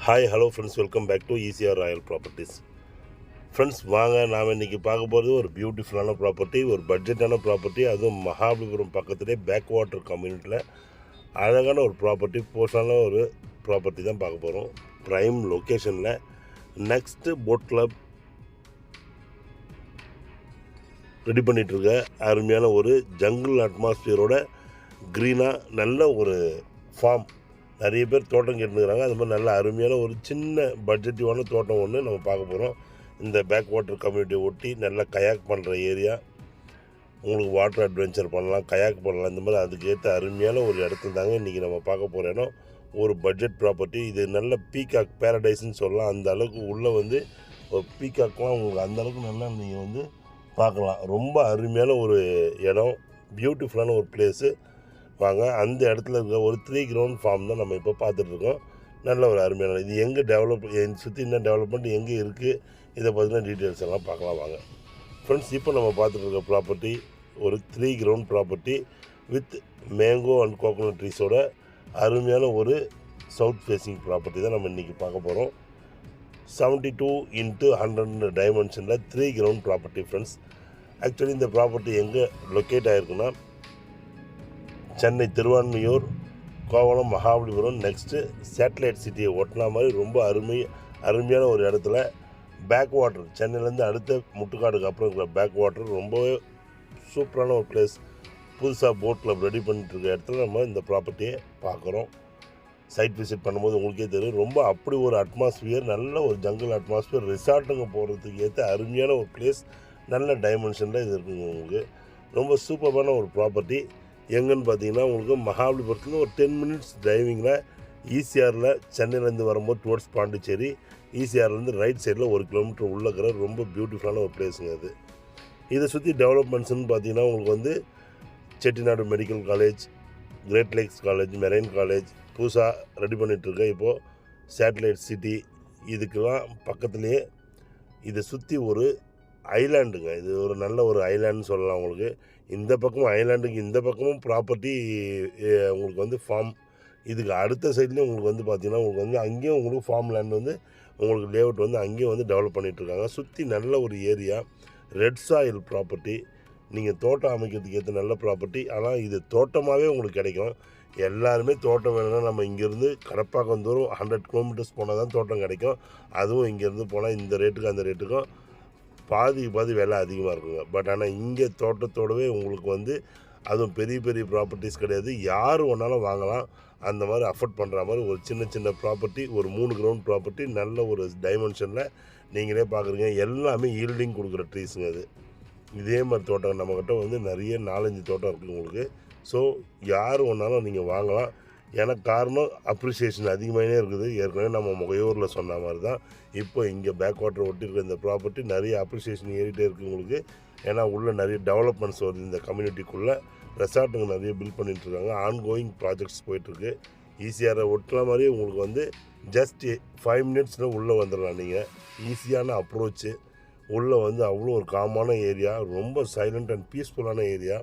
Hi hello friends, welcome back to ECR royal properties. Friends வாங்க, நாம் இன்றைக்கி பார்க்க போகிறது ஒரு பியூட்டிஃபுல்லான ப்ராப்பர்ட்டி, ஒரு பட்ஜெட்டான ப்ராப்பர்ட்டி. அதுவும் மகாபலிபுரம் பக்கத்துலேயே பேக் வாட்டர் கம்யூனிட்டியில் அழகான ஒரு ப்ராப்பர்ட்டி, போஸ்டான ஒரு ப்ராப்பர்ட்டி தான் பார்க்க போகிறோம். ப்ரைம் லொக்கேஷனில் நெக்ஸ்ட்டு போட் கிளப் ரெடி பண்ணிகிட்ருக்க அருமையான ஒரு ஜங்கிள் அட்மாஸ்பியரோட க்ரீனாக நல்ல ஒரு ஃபார்ம். நிறைய பேர் தோட்டம் கேட்டுக்கிறாங்க. அது மாதிரி நல்ல அருமையான ஒரு சின்ன பட்ஜெட்டிவான தோட்டம் ஒன்று நம்ம பார்க்க போகிறோம். இந்த பேக் வாட்டர் கம்யூனிட்டியை ஒட்டி நல்லா கயாக் பண்ணுற ஏரியா, உங்களுக்கு வாட்டர் அட்வென்ச்சர் பண்ணலாம், கயாக் பண்ணலாம். இந்த மாதிரி அதுக்கு ஏற்ற அருமையான ஒரு இடத்துல தாங்க இன்றைக்கி நம்ம பார்க்க போகிற இடம். ஒரு பட்ஜெட் ப்ராப்பர்ட்டி. இது நல்ல பீகாக் பேரடைஸ்ன்னு சொல்லலாம். அந்த அளவுக்கு உள்ளே வந்து ஒரு பீகாக்லாம் உங்களுக்கு அந்தளவுக்கு நல்லா நீங்கள் பார்க்கலாம். ரொம்ப அருமையான ஒரு இடம், பியூட்டிஃபுல்லான ஒரு பிளேஸு. வாங்க, அந்த இடத்துல இருக்க ஒரு 3 கிரவுண்ட் ஃபார்ம் தான் நம்ம இப்போ பார்த்துட்ருக்கோம். நல்ல ஒரு அருமையான இது எங்கே சுற்றி என்ன டெவலப்மெண்ட் எங்கே இருக்குது, இதை பற்றின டீட்டெயில்ஸ் எல்லாம் பார்க்கலாம் வாங்க. ஃப்ரெண்ட்ஸ், இப்போ நம்ம பார்த்துட்ருக்க ப்ராப்பர்ட்டி ஒரு 3 ground property with mango and coconut ட்ரீஸோட அருமையான ஒரு சவுத் ஃபேஸிங் ப்ராப்பர்ட்டி தான் நம்ம இன்றைக்கி பார்க்க போகிறோம். 72x100 டைமென்ஷனில் 3 கிரவுண்ட் ப்ராப்பர்ட்டி. ஃப்ரெண்ட்ஸ், ஆக்சுவலி இந்த ப்ராப்பர்ட்டி எங்கே லொக்கேட் ஆகிருக்குன்னா சென்னை திருவான்மியூர், கோவளம், மகாபலிபுரம் நெக்ஸ்ட்டு சேட்டலைட் சிட்டியை ஒட்டினா மாதிரி ரொம்ப அருமையான ஒரு இடத்துல பேக் வாட்டர், சென்னையிலேருந்து அடுத்த முட்டுக்காடுக்கு அப்புறம் இருக்கிற பேக் வாட்டர் ரொம்பவே சூப்பரான ஒரு பிளேஸ். புதுசாக போட் கிளப் ரெடி பண்ணிட்டுருக்க இடத்துல நம்ம இந்த ப்ராப்பர்ட்டியை பார்க்குறோம். சைட் விசிட் பண்ணும்போது உங்களுக்கே தெரியும், ரொம்ப அப்படி ஒரு அட்மாஸ்பியர், நல்ல ஒரு ஜங்கிள் அட்மாஸ்பியர், ரிசார்ட்டுங்க போகிறதுக்கு ஏற்ற அருமையான ஒரு பிளேஸ். நல்ல டைமென்ஷனில் இது இருக்குங்க. உங்களுக்கு ரொம்ப சூப்பரான ஒரு ப்ராப்பர்ட்டி. எங்கன்னு பார்த்தீங்கன்னா உங்களுக்கு மகாபலிபுரத்தில் ஒரு 10 மினிட்ஸ் டிரைவிங்கில் ஈசிஆரில் சென்னையிலேருந்து வரும்போது டுவர்ட்ஸ் பாண்டிச்சேரி, ஈசிஆர்லேருந்து ரைட் சைடில் 1 கிலோமீட்டர் உள்ளக்கிற ரொம்ப பியூட்டிஃபுல்லான ஒரு பிளேஸுங்க அது. இதை சுற்றி டெவலப்மெண்ட்ஸ்னு பார்த்தீங்கன்னா உங்களுக்கு Chettinad medical college, great lakes college, marine college புதுசாக ரெடி பண்ணிகிட்ருக்கேன். இப்போது சேட்டலைட் சிட்டி இதுக்கெல்லாம் பக்கத்துலேயே இதை சுற்றி ஒரு ஐலாண்டுங்க. இது ஒரு நல்ல ஒரு ஐலாண்டுன்னு சொல்லலாம். உங்களுக்கு இந்த பக்கமும் ஐலாண்டுக்கு இந்த பக்கமும் ப்ராப்பர்ட்டி உங்களுக்கு ஃபார்ம். இதுக்கு அடுத்த சைட்லேயும் உங்களுக்கு பார்த்தீங்கன்னா உங்களுக்கு அங்கேயும் உங்களுக்கு ஃபார்ம் லேண்ட் உங்களுக்கு லேஅவுட் அங்கேயும் டெவலப் பண்ணிகிட்ருக்காங்க. சுற்றி நல்ல ஒரு ஏரியா, ரெட் சாயில் ப்ராப்பர்ட்டி. நீங்கள் தோட்டம் அமைக்கிறதுக்கு ஏற்ற நல்ல ப்ராப்பர்ட்டி. ஆனால் இது தோட்டமாகவே உங்களுக்கு கிடைக்கும். எல்லாருமே தோட்டம் வேணும்னா நம்ம இங்கேருந்து கடப்பாக்கம் தூரம் 100 கிலோமீட்டர்ஸ் போனால் தான் தோட்டம் கிடைக்கும். அதுவும் இங்கேருந்து போனால் இந்த ரேட்டுக்கு அந்த ரேட்டுக்கும் பாதி விலை அதிகமாக இருக்குங்க. பட் ஆனால் இங்கே தோட்டத்தோடவே உங்களுக்கு அதுவும் பெரிய பெரிய ப்ராப்பர்ட்டிஸ் கிடையாது, யார் வேணாலும் வாங்கலாம். அந்த மாதிரி அஃபோர்ட் பண்ணுற மாதிரி ஒரு சின்ன ப்ராப்பர்ட்டி, ஒரு 3 கிரவுண்ட் ப்ராப்பர்ட்டி, நல்ல ஒரு டைமென்ஷனில் நீங்களே பார்க்குறீங்க. எல்லாமே ஈல்டிங் கொடுக்குற ட்ரீஸுங்க அது. இதே மாதிரி தோட்டம் நம்மக்கிட்ட நிறைய 4-5 தோட்டம் இருக்குது உங்களுக்கு. ஸோ யார் வேணாலும் நீங்கள் வாங்கலாம். எனக்கு காரணம் அப்ரிசியேஷன் அதிகமாகவே இருக்குது. ஏற்கனவே நம்ம முகையூரில் சொன்ன மாதிரி தான் இப்போ இங்கே பேக் வாட்டர் ஒட்டியிருக்க இந்த ப்ராப்பர்ட்டி நிறைய அப்ரிசியேஷன் ஏறிட்டே இருக்குது உங்களுக்கு. ஏன்னா உள்ளே நிறைய டெவலப்மெண்ட்ஸ் வருது. இந்த கம்யூனிட்டிக்குள்ளே ரெசார்ட்டுங்க நிறைய பில்ட் பண்ணிகிட்ருக்காங்க. ஆன்கோயிங் ப்ராஜெக்ட்ஸ் போயிட்டுருக்கு. ஈஸியாக ஒட்டுற மாதிரி உங்களுக்கு ஜஸ்ட் 5 மினிட்ஸில் உள்ளே வந்துடலாம். நீங்கள் ஈஸியான அப்ரோச்சு. உள்ளே அவ்வளோ ஒரு காமான ஏரியா, ரொம்ப சைலண்ட் அண்ட் பீஸ்ஃபுல்லான ஏரியா.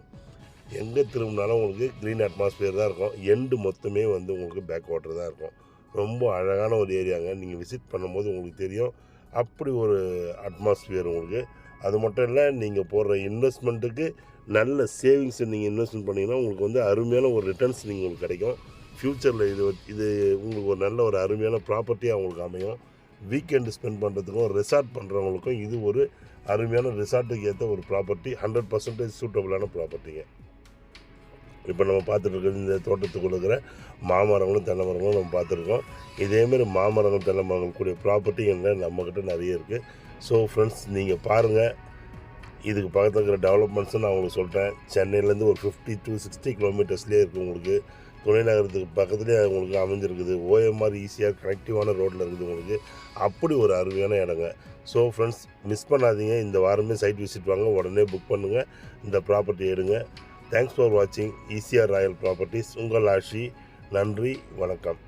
எங்கே திரும்பினாலும் உங்களுக்கு க்ரீன் அட்மாஸ்பியர் தான் இருக்கும். எண்டு மொத்தமே உங்களுக்கு பேக் வாட்டர் தான் இருக்கும். ரொம்ப அழகான ஒரு ஏரியாங்க. நீங்கள் விசிட் பண்ணும்போது உங்களுக்கு தெரியும், அப்படி ஒரு அட்மாஸ்பியர் உங்களுக்கு. அது மட்டும் இல்லை, நீங்கள் போடுற இன்வெஸ்ட்மெண்ட்டுக்கு நல்ல சேவிங்ஸை நீங்கள் இன்வெஸ்ட்மெண்ட் பண்ணிங்கன்னா உங்களுக்கு அருமையான ஒரு ரிட்டர்ன்ஸ் உங்களுக்கு கிடைக்கும். ஃப்யூச்சரில் இது உங்களுக்கு ஒரு நல்ல ஒரு அருமையான ப்ராப்பர்ட்டியாக உங்களுக்கு அமையும். வீக்கெண்டு ஸ்பெண்ட் பண்ணுறதுக்கும் ரெசார்ட் பண்ணுறவங்களுக்கும் இது ஒரு அருமையான ரிசார்ட்டுக்கு ஏற்ற ஒரு ப்ராப்பர்ட்டி. 100% சூட்டபுளான ப்ராப்பர்ட்டிங்க. இப்போ நம்ம பார்த்துட்டு இருக்கிறது இந்த தோட்டத்துக்குள்ள இருக்கிற மாமரங்களும் தென்னை மரங்களும் நம்ம பார்த்துருக்கோம். இதேமாரி மாமரங்கள் தென்னை மரங்கள் கூடிய ப்ராப்பர்ட்டிங்க நம்மக்கிட்ட நிறைய இருக்குது. ஸோ ஃப்ரெண்ட்ஸ், நீங்கள் பாருங்கள். இதுக்கு பக்கத்தில் இருக்கிற டெவலப்மெண்ட்ஸும் நான் உங்களுக்கு சொல்கிறேன். சென்னையிலேருந்து ஒரு 50 to 60 கிலோமீட்டர்ஸ்லேயே இருக்குது. உங்களுக்கு துணை நகரத்துக்கு பக்கத்துலேயே உங்களுக்கு அமைஞ்சிருக்குது. ஓஎம்ஆர் ஈஸியாக கனெக்டிவான ரோட்டில் இருக்குது உங்களுக்கு. அப்படி ஒரு அருமையான இடங்க. ஸோ ஃப்ரெண்ட்ஸ், மிஸ் பண்ணாதீங்க. இந்த வாரமே சைட் விசிட் வாங்க, உடனே புக் பண்ணுங்கள், இந்த ப்ராப்பர்ட்டி எடுங்க. தேங்க்ஸ் ஃபார் வாட்சிங் ஈசிஆர் ராயல் ப்ராப்பர்ட்டிஸ். உங்கள் ஆஷி. நன்றி, வணக்கம்.